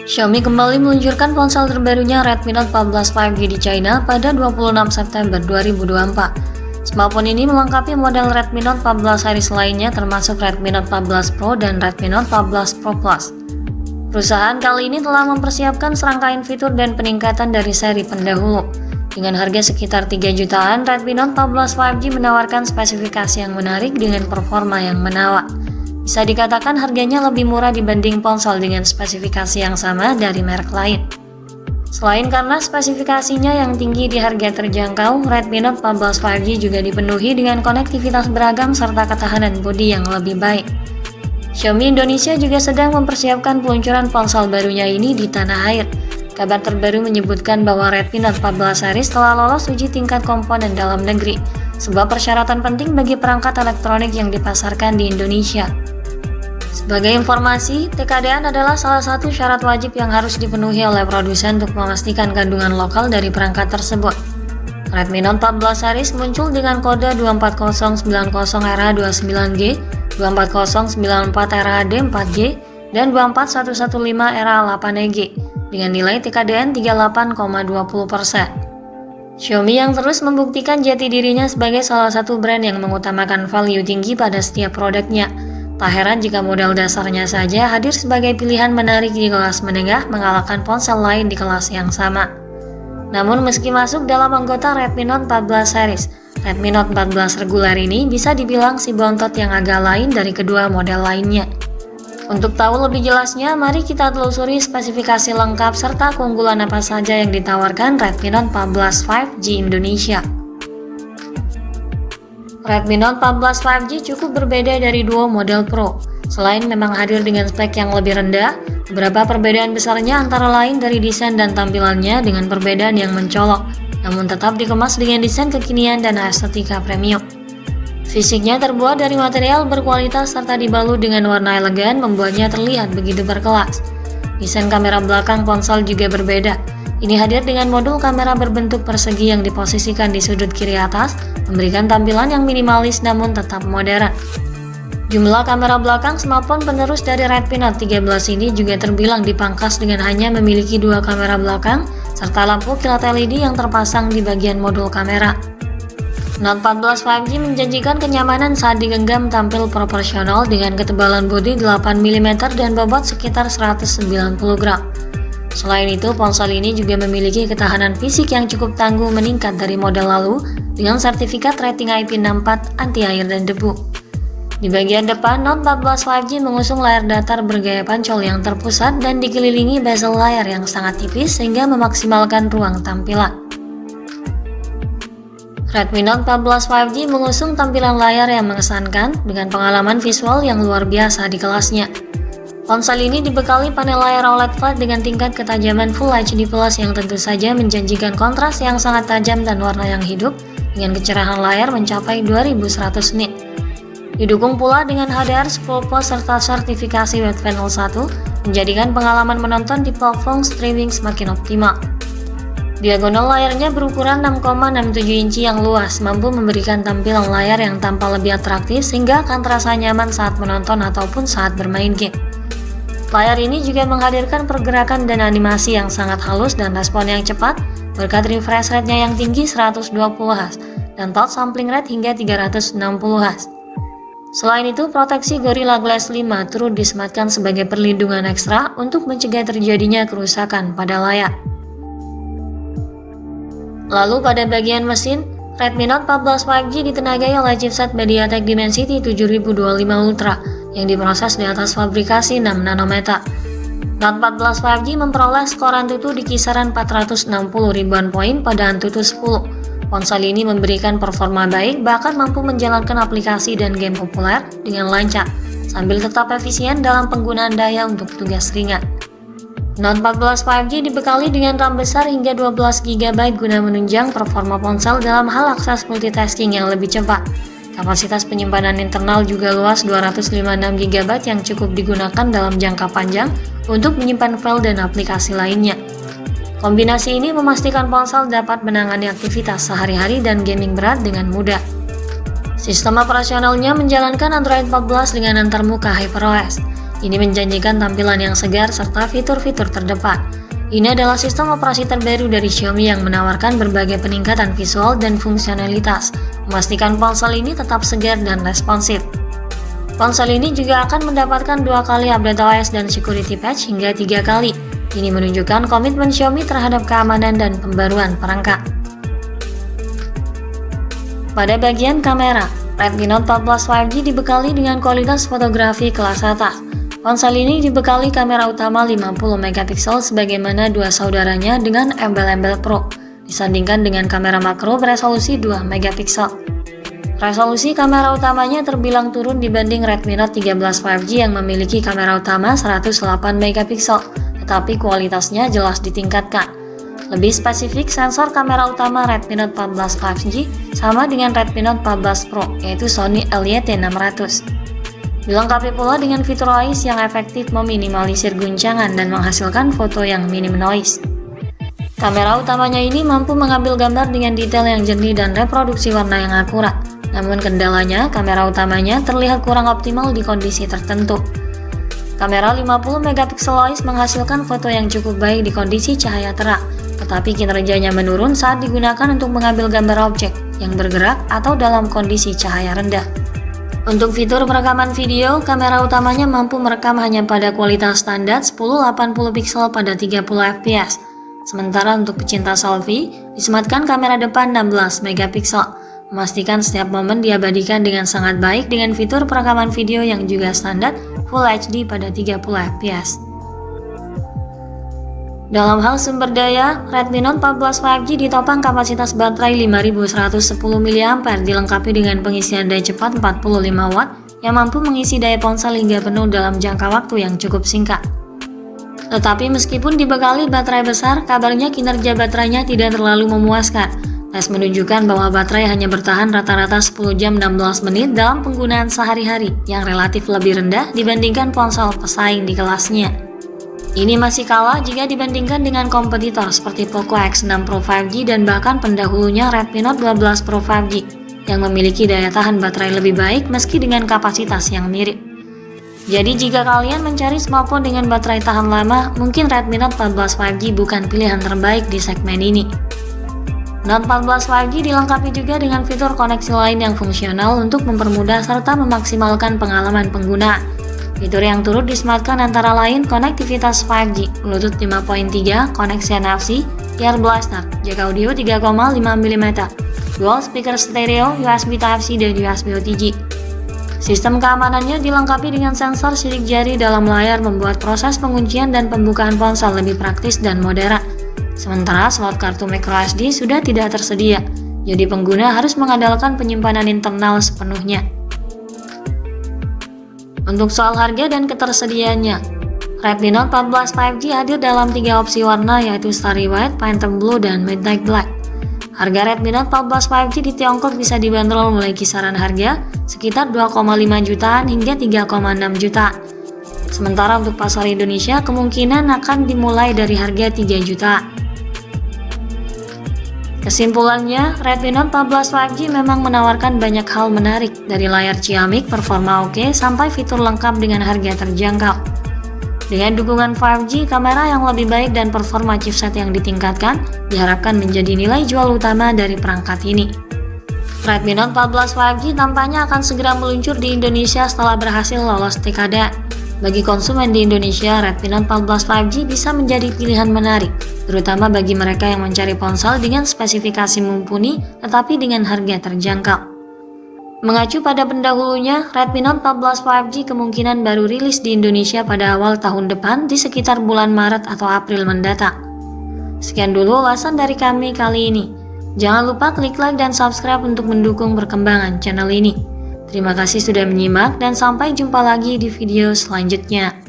Xiaomi kembali meluncurkan ponsel terbarunya Redmi Note 14 5G di China pada 26 September 2024. Smartphone ini melengkapi model Redmi Note 14 series lainnya termasuk Redmi Note 14 Pro dan Redmi Note 14 Pro Plus. Perusahaan kali ini telah mempersiapkan serangkaian fitur dan peningkatan dari seri pendahulu. Dengan harga sekitar 3 jutaan, Redmi Note 14 5G menawarkan spesifikasi yang menarik dengan performa yang menawan. Bisa dikatakan harganya lebih murah dibanding ponsel dengan spesifikasi yang sama dari merek lain. Selain karena spesifikasinya yang tinggi di harga terjangkau, Redmi Note 14 5G juga dipenuhi dengan konektivitas beragam serta ketahanan bodi yang lebih baik. Xiaomi Indonesia juga sedang mempersiapkan peluncuran ponsel barunya ini di tanah air. Kabar terbaru menyebutkan bahwa Redmi Note 14 series telah lolos uji tingkat komponen dalam negeri, sebuah persyaratan penting bagi perangkat elektronik yang dipasarkan di Indonesia. Sebagai informasi, TKDN adalah salah satu syarat wajib yang harus dipenuhi oleh produsen untuk memastikan kandungan lokal dari perangkat tersebut. Redmi Note 14 series muncul dengan kode 24090RA29G, 24094RAD 4G, dan 24115RA8EG dengan nilai TKDN 38,20%. Xiaomi yang terus membuktikan jati dirinya sebagai salah satu brand yang mengutamakan value tinggi pada setiap produknya. Tak heran jika model dasarnya saja hadir sebagai pilihan menarik di kelas menengah mengalahkan ponsel lain di kelas yang sama. Namun meski masuk dalam anggota Redmi Note 14 series, Redmi Note 14 reguler ini bisa dibilang si bontot yang agak lain dari kedua model lainnya. Untuk tahu lebih jelasnya, mari kita telusuri spesifikasi lengkap serta keunggulan apa saja yang ditawarkan Redmi Note 14 5G Indonesia. Redmi Note 14 5G cukup berbeda dari duo model Pro. Selain memang hadir dengan spek yang lebih rendah, beberapa perbedaan besarnya antara lain dari desain dan tampilannya dengan perbedaan yang mencolok, namun tetap dikemas dengan desain kekinian dan estetika premium. Fisiknya terbuat dari material berkualitas serta dibalut dengan warna elegan membuatnya terlihat begitu berkelas. Desain kamera belakang ponsel juga berbeda. Ini hadir dengan modul kamera berbentuk persegi yang diposisikan di sudut kiri atas, memberikan tampilan yang minimalis namun tetap modern. Jumlah kamera belakang smartphone penerus dari Redmi Note 13 ini juga terbilang dipangkas dengan hanya memiliki dua kamera belakang, serta lampu kilat LED yang terpasang di bagian modul kamera. Note 14 5G menjanjikan kenyamanan saat digenggam tampil proporsional dengan ketebalan bodi 8 mm dan bobot sekitar 190 gram. Selain itu, ponsel ini juga memiliki ketahanan fisik yang cukup tangguh meningkat dari model lalu dengan sertifikat rating IP64 anti air dan debu. Di bagian depan, Note 14 5G mengusung layar datar bergaya pancol yang terpusat dan dikelilingi bezel layar yang sangat tipis sehingga memaksimalkan ruang tampilan. Redmi Note 14 5G mengusung tampilan layar yang mengesankan dengan pengalaman visual yang luar biasa di kelasnya. Ponsel ini dibekali panel layar OLED flat dengan tingkat ketajaman Full HD Plus yang tentu saja menjanjikan kontras yang sangat tajam dan warna yang hidup dengan kecerahan layar mencapai 2100 nit. Didukung pula dengan HDR10+ serta sertifikasi Wide Panel 1 menjadikan pengalaman menonton di platform streaming semakin optimal. Diagonal layarnya berukuran 6,67 inci yang luas, mampu memberikan tampilan layar yang tampak lebih atraktif sehingga akan terasa nyaman saat menonton ataupun saat bermain game. Layar ini juga menghadirkan pergerakan dan animasi yang sangat halus dan respon yang cepat berkat refresh rate-nya yang tinggi 120 Hz dan touch sampling rate hingga 360 Hz. Selain itu, proteksi Gorilla Glass 5 turut disematkan sebagai perlindungan ekstra untuk mencegah terjadinya kerusakan pada layar. Lalu pada bagian mesin, Redmi Note 14 5G ditenagai oleh chipset MediaTek Dimensity 7025 Ultra yang diproses di atas fabrikasi 6 nanometer. Note 14 5G memperoleh skor Antutu di kisaran 460 ribuan poin pada Antutu 10. Ponsel ini memberikan performa baik, bahkan mampu menjalankan aplikasi dan game populer dengan lancar, sambil tetap efisien dalam penggunaan daya untuk tugas ringan. Note 14 5G dibekali dengan RAM besar hingga 12 GB guna menunjang performa ponsel dalam hal akses multitasking yang lebih cepat. Kapasitas penyimpanan internal juga luas 256 GB yang cukup digunakan dalam jangka panjang untuk menyimpan file dan aplikasi lainnya. Kombinasi ini memastikan ponsel dapat menangani aktivitas sehari-hari dan gaming berat dengan mudah. Sistem operasionalnya menjalankan Android 14 dengan antarmuka HyperOS. Ini menjanjikan tampilan yang segar serta fitur-fitur terdepan. Ini adalah sistem operasi terbaru dari Xiaomi yang menawarkan berbagai peningkatan visual dan fungsionalitas, memastikan ponsel ini tetap segar dan responsif. Ponsel ini juga akan mendapatkan 2 kali update OS dan security patch hingga 3 kali. Ini menunjukkan komitmen Xiaomi terhadap keamanan dan pembaruan perangkat. Pada bagian kamera, Redmi Note 14 5G dibekali dengan kualitas fotografi kelas atas. Ponsel ini dibekali kamera utama 50 megapiksel sebagaimana dua saudaranya dengan embel-embel Pro, disandingkan dengan kamera makro beresolusi 2 megapiksel. Resolusi kamera utamanya terbilang turun dibanding Redmi Note 13 5G yang memiliki kamera utama 108 megapiksel, tetapi kualitasnya jelas ditingkatkan. Lebih spesifik, sensor kamera utama Redmi Note 14 5G sama dengan Redmi Note 14 Pro, yaitu Sony LYT600. Dilengkapi pula dengan fitur OIS yang efektif meminimalisir guncangan dan menghasilkan foto yang minim noise. Kamera utamanya ini mampu mengambil gambar dengan detail yang jernih dan reproduksi warna yang akurat. Namun kendalanya, kamera utamanya terlihat kurang optimal di kondisi tertentu. Kamera 50 megapiksel OIS menghasilkan foto yang cukup baik di kondisi cahaya terang, tetapi kinerjanya menurun saat digunakan untuk mengambil gambar objek yang bergerak atau dalam kondisi cahaya rendah. Untuk fitur perekaman video, kamera utamanya mampu merekam hanya pada kualitas standar 1080 piksel pada 30 fps. Sementara untuk pecinta selfie, disematkan kamera depan 16 megapiksel. Memastikan setiap momen diabadikan dengan sangat baik dengan fitur perekaman video yang juga standar Full HD pada 30 fps. Dalam hal sumber daya, Redmi Note 14 5G ditopang kapasitas baterai 5110 mAh dilengkapi dengan pengisian daya cepat 45 Watt yang mampu mengisi daya ponsel hingga penuh dalam jangka waktu yang cukup singkat. Tetapi meskipun dibekali baterai besar, kabarnya kinerja baterainya tidak terlalu memuaskan. Tes menunjukkan bahwa baterai hanya bertahan rata-rata 10 jam 16 menit dalam penggunaan sehari-hari yang relatif lebih rendah dibandingkan ponsel pesaing di kelasnya. Ini masih kalah jika dibandingkan dengan kompetitor seperti Poco X6 Pro 5G dan bahkan pendahulunya Redmi Note 12 Pro 5G yang memiliki daya tahan baterai lebih baik meski dengan kapasitas yang mirip. Jadi jika kalian mencari smartphone dengan baterai tahan lama, mungkin Redmi Note 14 5G bukan pilihan terbaik di segmen ini. Note 14 5G dilengkapi juga dengan fitur koneksi lain yang fungsional untuk mempermudah serta memaksimalkan pengalaman pengguna. Fitur yang turut disematkan antara lain konektivitas 5G, Bluetooth 5.3, koneksi NFC, Ear Blaster, jack audio 3,5 mm, dual speaker stereo, USB Type-C dan USB OTG. Sistem keamanannya dilengkapi dengan sensor sidik jari dalam layar membuat proses penguncian dan pembukaan ponsel lebih praktis dan modern. Sementara slot kartu microSD sudah tidak tersedia, jadi pengguna harus mengandalkan penyimpanan internal sepenuhnya. Untuk soal harga dan ketersediaannya, Redmi Note 14 5G hadir dalam 3 opsi warna yaitu Starry White, Phantom Blue, dan Midnight Black. Harga Redmi Note 14 5G di Tiongkok bisa dibanderol mulai kisaran harga sekitar 2,5 jutaan hingga 3,6 jutaan. Sementara untuk pasar Indonesia kemungkinan akan dimulai dari harga 3 jutaan. Kesimpulannya, Redmi Note 14 5G memang menawarkan banyak hal menarik dari layar ciamik, performa oke, sampai fitur lengkap dengan harga terjangkau. Dengan dukungan 5G, kamera yang lebih baik dan performa chipset yang ditingkatkan diharapkan menjadi nilai jual utama dari perangkat ini. Redmi Note 14 5G tampaknya akan segera meluncur di Indonesia setelah berhasil lolos tkdn. Bagi konsumen di Indonesia, Redmi Note 14 5G bisa menjadi pilihan menarik, terutama bagi mereka yang mencari ponsel dengan spesifikasi mumpuni tetapi dengan harga terjangkau. Mengacu pada pendahulunya, Redmi Note 14 5G kemungkinan baru rilis di Indonesia pada awal tahun depan di sekitar bulan Maret atau April mendatang. Sekian dulu ulasan dari kami kali ini. Jangan lupa klik like dan subscribe untuk mendukung perkembangan channel ini. Terima kasih sudah menyimak dan sampai jumpa lagi di video selanjutnya.